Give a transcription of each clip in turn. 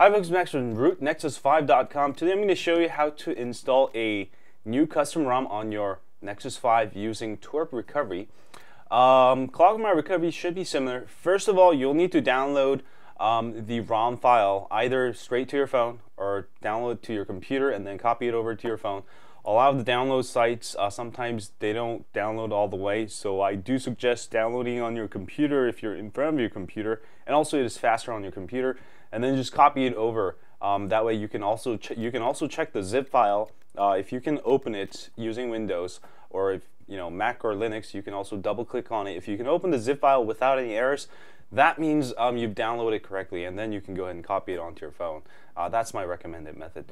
Hi folks, Max from Nexus5.com. Today I'm going to show you how to install a new custom ROM on your Nexus 5 using twerp recovery. Clock My recovery should be similar. First of all, you'll need to download the ROM file either straight to your phone or download to your computer and then copy it over to your phone. A lot of the download sites, sometimes they don't download all the way, so I do suggest downloading on your computer if you're in front of your computer, and also it is faster on your computer, and then just copy it over. That way you can also check the zip file. If you can open it using Windows, or if Mac or Linux, you can also double click on it. If you can open the zip file without any errors, that means you've downloaded it correctly, and then you can go ahead and copy it onto your phone. That's my recommended method.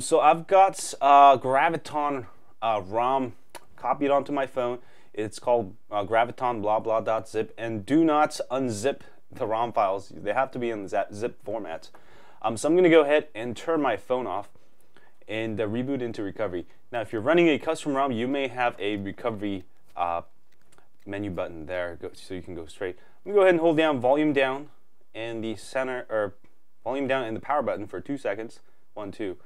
So I've got Graviton ROM copied onto my phone. It's called graviton blah blah.zip, and do not unzip the ROM files. They have to be in zip format. So I'm going to go ahead and turn my phone off and reboot into recovery. Now if you're running a custom ROM, you may have a recovery menu button there, so you can go straight. I'm going to go ahead and hold down volume down and the center, or volume down and the power button for 2 seconds. 1, 2.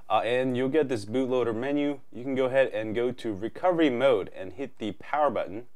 And you'll get this bootloader menu. You can go ahead and go to recovery mode and hit the power button.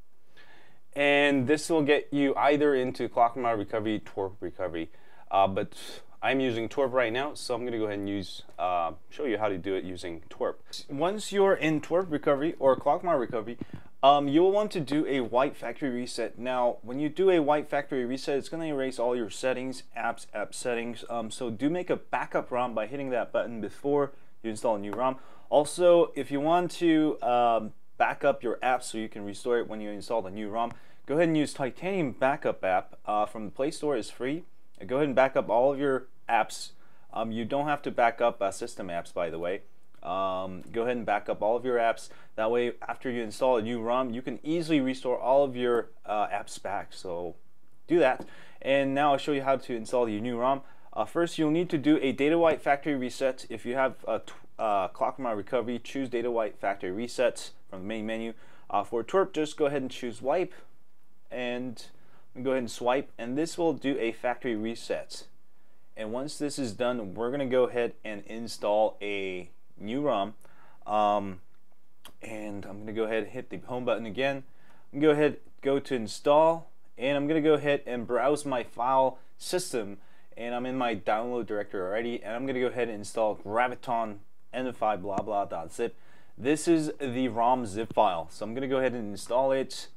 And this will get you either into Clock My recovery, twerp recovery. But I'm using twerp right now, so I'm going to go ahead and show you how to do it using twerp. Once you're in twerp recovery or Clock My recovery, you'll want to do a wipe factory reset. Now, when you do a wipe factory reset, it's going to erase all your settings, app settings. So do make a backup ROM by hitting that button before you install a new ROM. Also, if you want to back up your app so you can restore it when you install the new ROM, go ahead and use Titanium Backup app from the Play Store. It's free. Go ahead and back up all of your apps. You don't have to back up system apps, by the way. Go ahead and back up all of your apps. That way, after you install a new ROM, you can easily restore all of your apps back. So do that. And now I'll show you how to install your new ROM. First, you'll need to do a data wipe factory reset. If you have Clock My recovery, choose data wipe factory resets from the main menu. For twerp, just go ahead and choose wipe and go ahead and swipe, and this will do a factory reset. And once this is done, we're going to go ahead and install a new ROM. And I'm going to go ahead and hit the home button again. I'm going to go ahead, go to install, and I'm going to go ahead and browse my file system, and I'm in my download directory already, and I'm going to go ahead and install graviton n5 blah blah.zip. This is the ROM zip file, so I'm going to go ahead and install it.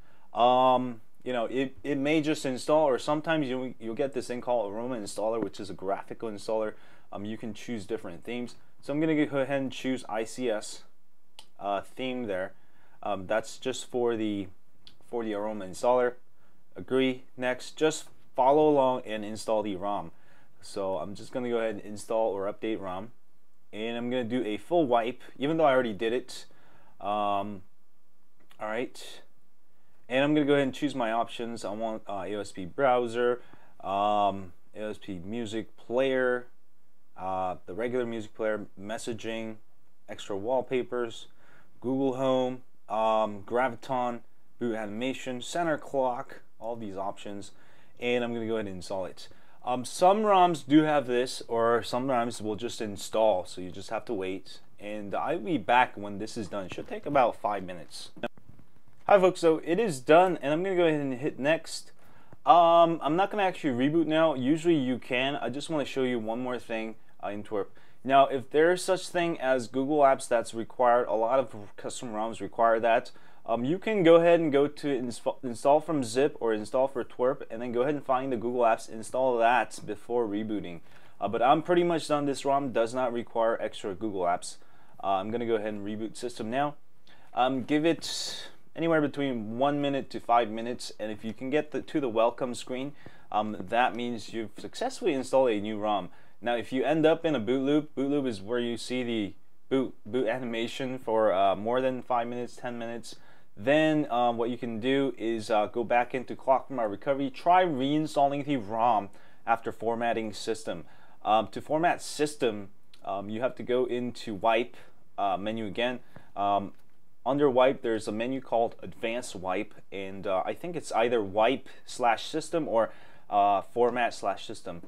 It may just install, or sometimes you'll get this thing called a Roma Installer, which is a graphical installer. You can choose different themes. So I'm going to go ahead and choose ICS theme there. That's just for the Roma Installer. Agree. Next, just follow along and install the ROM. So I'm just going to go ahead and install or update ROM, and I'm going to do a full wipe, even though I already did it. All right. And I'm going to go ahead and choose my options. I want AOSP browser, AOSP music player, the regular music player, messaging, extra wallpapers, Google Home, Graviton, boot animation, center clock, all these options. And I'm going to go ahead and install it. Some ROMs do have this, or some ROMs will just install, so you just have to wait. And I'll be back when this is done. It should take about 5 minutes. Hi folks, so it is done, and I'm going to go ahead and hit next. I'm not going to actually reboot now. Usually you can. I just want to show you one more thing in twerp. Now, if there's such thing as Google Apps that's required, a lot of custom ROMs require that. You can go ahead and go to install from zip or install for twerp, and then go ahead and find the Google Apps, install that before rebooting. But I'm pretty much done. This ROM does not require extra Google Apps. I'm going to go ahead and reboot system now. Give it anywhere between 1 minute to 5 minutes, and if you can get to the welcome screen, that means you've successfully installed a new ROM. Now, if you end up in a boot loop is where you see the boot animation for more than 5 minutes, 10 minutes. Then what you can do is go back into Clock My recovery, try reinstalling the ROM after formatting system. To format system, you have to go into wipe menu again. Under wipe, there's a menu called advanced wipe, and I think it's either wipe/system or format/system.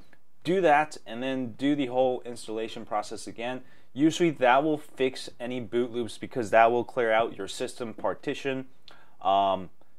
do that and then do the whole installation process again. Usually that will fix any boot loops because that will clear out your system partition.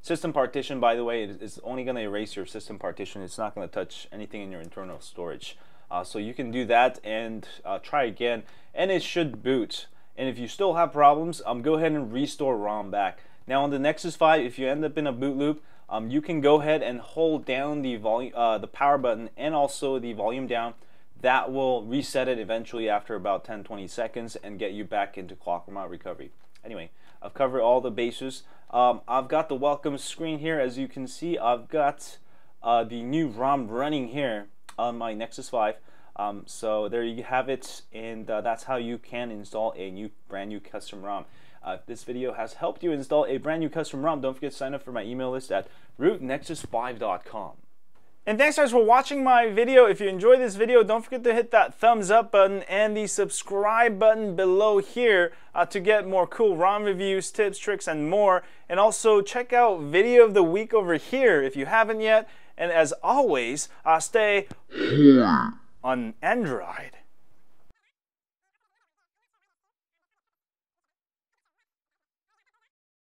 System partition, by the way, is only going to erase your system partition. It's not going to touch anything in your internal storage. So you can do that and try again, and it should boot. And if you still have problems, go ahead and restore ROM back. Now on the Nexus 5, if you end up in a boot loop, you can go ahead and hold down the volume, the power button, and also the volume down. That will reset it eventually after about 10-20 seconds and get you back into Roma recovery. Anyway, I've covered all the bases. I've got the welcome screen here. As you can see, I've got the new ROM running here on my Nexus 5. So there you have it, and that's how you can install a brand new custom ROM. If this video has helped you install a brand new custom ROM, don't forget to sign up for my email list at rootnexus5.com. And thanks guys for watching my video. If you enjoyed this video, don't forget to hit that thumbs up button and the subscribe button below here to get more cool ROM reviews, tips, tricks, and more. And also check out video of the week over here if you haven't yet. And as always, stay on Android.